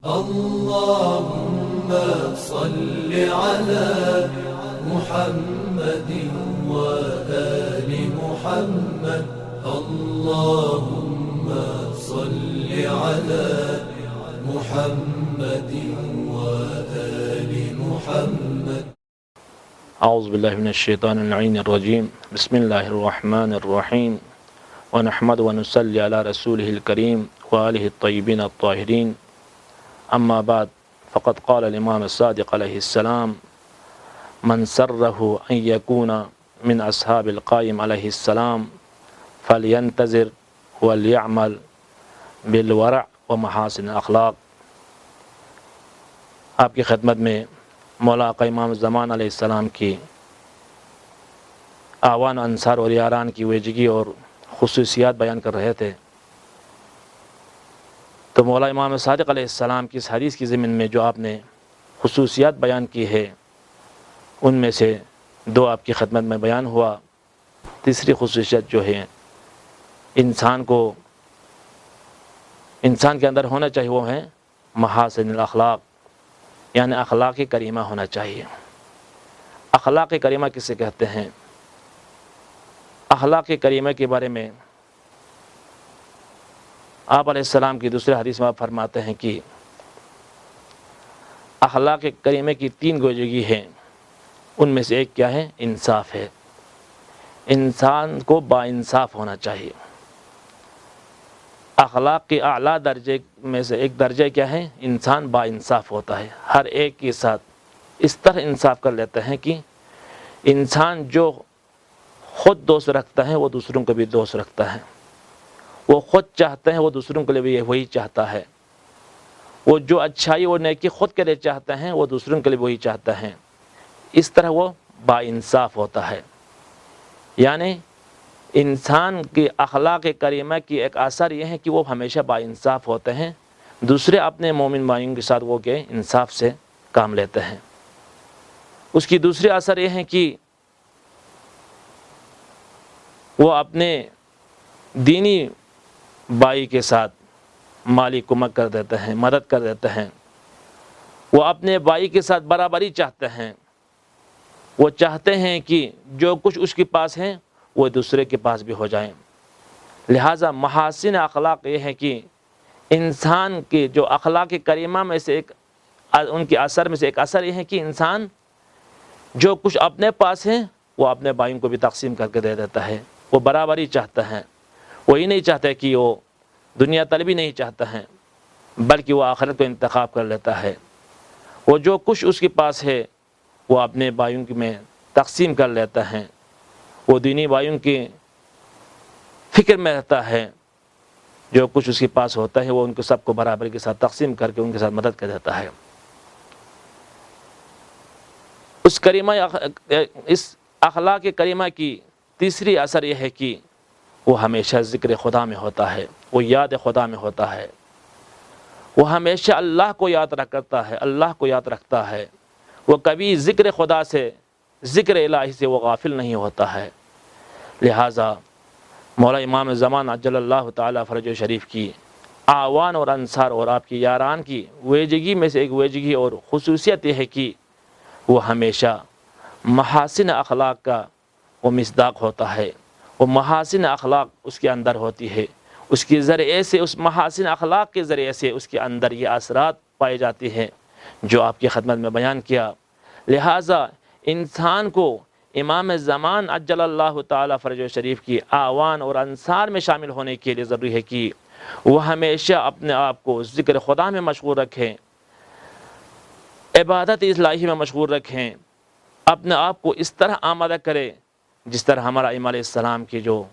اللهم صل على محمد وآل محمد. اللهم صل على محمد وآل محمد. اعوذ باللہ من الشیطان اللعین الرجیم. بسم اللہ الرحمن الرحیم. ونحمد ونصلی علی رسولہ الکریم وآلہ الطیبین الطاہرین. اما بعد فقد قال الامام الصادق علیہ السلام: من سرہ ان یکون من اصحاب القائم علیہ السلام فلینتظر ولیعمل بالورع ومحاسن الاخلاق. آپ کی خدمت میں مولا آقا امام زمان علیہ السلام کی اعوان و انصار اور یاران کی ویجگی اور خصوصیات بیان کر رہے تھے. تو مولا امام صادق علیہ السلام کی اس حدیث کی ضمن میں جو آپ نے خصوصیات بیان کی ہے ان میں سے دو آپ کی خدمت میں بیان ہوا. تیسری خصوصیت جو ہے انسان کے اندر ہونا چاہیے وہ ہے محاسن الاخلاق، یعنی اخلاق کریمہ ہونا چاہیے. اخلاق کریمہ کسے کہتے ہیں؟ اخلاق کریمہ کے بارے میں آپ علیہ السلام کی دوسرے حدیث میں آپ فرماتے ہیں کہ اخلاق کریمہ کی تین گوجگی ہیں. ان میں سے ایک کیا ہے؟ انصاف ہے. انسان کو با انصاف ہونا چاہیے. اخلاق کے اعلیٰ درجے میں سے ایک درجہ کیا ہے؟ انسان با انصاف ہوتا ہے. ہر ایک کے ساتھ اس طرح انصاف کر لیتا ہے کہ انسان جو خود دوست رکھتا ہے وہ دوسروں کو بھی دوست رکھتا ہے. وہ خود چاہتا ہے وہ دوسروں کے لیے بھی وہی چاہتا ہے. وہ جو اچھائی اور نیکی خود کے لیے چاہتا ہے وہ دوسروں کے لیے وہی چاہتا ہے. اس طرح وہ با انصاف ہوتا ہے. یعنی انسان کی اخلاق کریمہ کی ایک اثر یہ ہے کہ وہ ہمیشہ با انصاف ہوتے ہیں. دوسرے اپنے مومن بھائیوں کے ساتھ وہ کہ انصاف سے کام لیتے ہیں. اس کی دوسری اثر یہ ہے کہ وہ اپنے دینی بھائی کے ساتھ مالی کمک کر دیتے ہیں، مدد کر دیتے ہیں. وہ اپنے بھائی کے ساتھ برابری چاہتے ہیں. وہ چاہتے ہیں کہ جو کچھ اس کے پاس ہے وہ دوسرے کے پاس بھی ہو جائیں. لہٰذا محاسن اخلاق یہ ہے کہ انسان کے جو اخلاق کریمہ میں سے ایک ان کے اثر میں سے ایک اثر یہ ہے کہ انسان جو کچھ اپنے پاس ہے وہ اپنے بھائیوں کو بھی تقسیم کر کے دے دیتا ہے. وہ برابری چاہتا ہے. وہی نہیں چاہتا کہ وہ دنیا طلبی نہیں چاہتا ہے بلکہ وہ آخرت کو انتخاب کر لیتا ہے. وہ جو کچھ اس کے پاس ہے وہ اپنے بھائیوں میں تقسیم کر لیتا ہے. وہ دینی بھائیوں کی فکر میں رہتا ہے. جو کچھ اس کے پاس ہوتا ہے وہ ان کو سب کو برابری کے ساتھ تقسیم کر کے ان کے ساتھ مدد کر دیتا ہے. اس اخلاق کریمہ کی تیسری اثر یہ ہے کہ وہ ہمیشہ ذکر خدا میں ہوتا ہے. وہ یاد خدا میں ہوتا ہے. وہ ہمیشہ اللہ کو یاد رکھتا ہے، اللہ کو یاد رکھتا ہے. وہ کبھی ذکر خدا سے، ذکر الہی سے وہ غافل نہیں ہوتا ہے. لہٰذا مولا امام زمان عجل اللہ تعالیٰ فرجہ شریف کی اعوان اور انصار اور آپ کی یاران کی ویجگی میں سے ایک ویجگی اور خصوصیت یہ ہے کہ وہ ہمیشہ محاسن اخلاق کا وہ مصداق ہوتا ہے. وہ محاسن اخلاق اس کے اندر ہوتی ہے. اس کے ذریعے سے، اس محاسن اخلاق کے ذریعے سے اس کے اندر یہ اثرات پائے جاتی ہیں جو آپ کی خدمت میں بیان کیا. لہٰذا انسان کو امام زمان عجل اللہ تعالیٰ فرجہ شریف کی اعوان اور انصار میں شامل ہونے کے لیے ضروری ہے کہ وہ ہمیشہ اپنے آپ کو ذکر خدا میں مشغول رکھیں، عبادت الہی میں مشغول رکھیں. اپنے آپ کو اس طرح آمادہ کرے جس طرح ہمارا امام علیہ السلام کی جو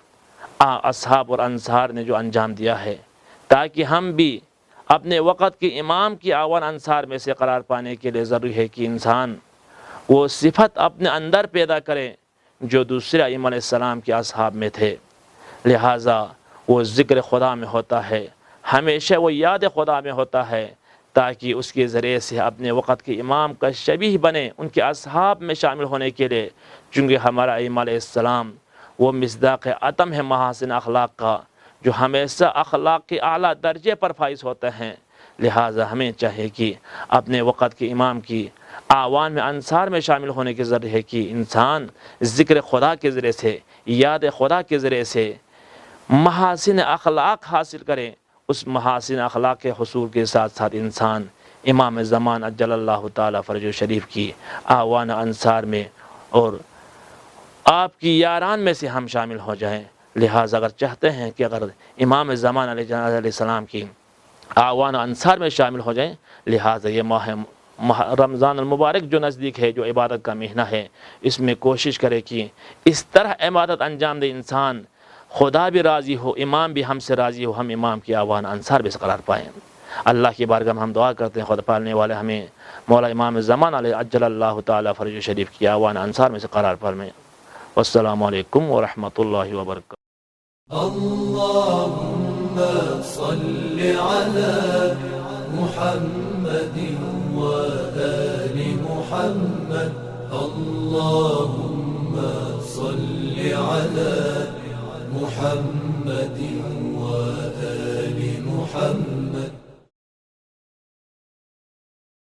اصحاب اور انصار نے جو انجام دیا ہے، تاکہ ہم بھی اپنے وقت کے امام کی اعوان انصار میں سے قرار پانے کے لیے ضروری ہے کہ انسان وہ صفت اپنے اندر پیدا کرے جو دوسرے امام علیہ السلام کے اصحاب میں تھے. لہٰذا وہ ذکر خدا میں ہوتا ہے، ہمیشہ وہ یاد خدا میں ہوتا ہے تاکہ اس کے ذریعے سے اپنے وقت کے امام کا شبیہ بنے ان کے اصحاب میں شامل ہونے کے لیے. چونکہ ہمارا امام علیہ السلام وہ مصداق عتم ہے محاسن اخلاق کا، جو ہمیشہ اخلاق کے اعلیٰ درجے پر فائز ہوتے ہیں. لہٰذا ہمیں چاہیے کہ اپنے وقت کے امام کی آوان میں انصار میں شامل ہونے کے ذریعے کہ انسان ذکر خدا کے ذریعے سے، یاد خدا کے ذریعے سے محاسن اخلاق حاصل کریں۔ اس محاسن اخلاق کے حصول کے ساتھ ساتھ انسان امام زمان اجل اللہ تعالیٰ فرجہ شریف کی آوان انصار میں اور آپ کی یاران میں سے ہم شامل ہو جائیں۔ لہٰذا اگر چاہتے ہیں کہ اگر امام زمان علیہ السلام کی آوان انصار میں شامل ہو جائیں، لہٰذا یہ ماہ رمضان المبارک جو نزدیک ہے، جو عبادت کا مہینہ ہے، اس میں کوشش کرے کہ اس طرح عبادت انجام دے انسان خدا بھی راضی ہو، امام بھی ہم سے راضی ہو، ہم امام کی آوان انصار بھی قرار پائیں۔ اللہ کی بارگاہ میں ہم دعا کرتے ہیں خدا پالنے والے ہمیں مولا امام زمان علیہ اجل اللہ تعالیٰ فرج شریف کی آوان انصار میں سے قرار فرمائیں۔ والسلام علیکم ورحمۃ اللہ وبرکاتہ۔ اللهم صل على محمد وآل محمد اللهم صل على محمد وآل محمد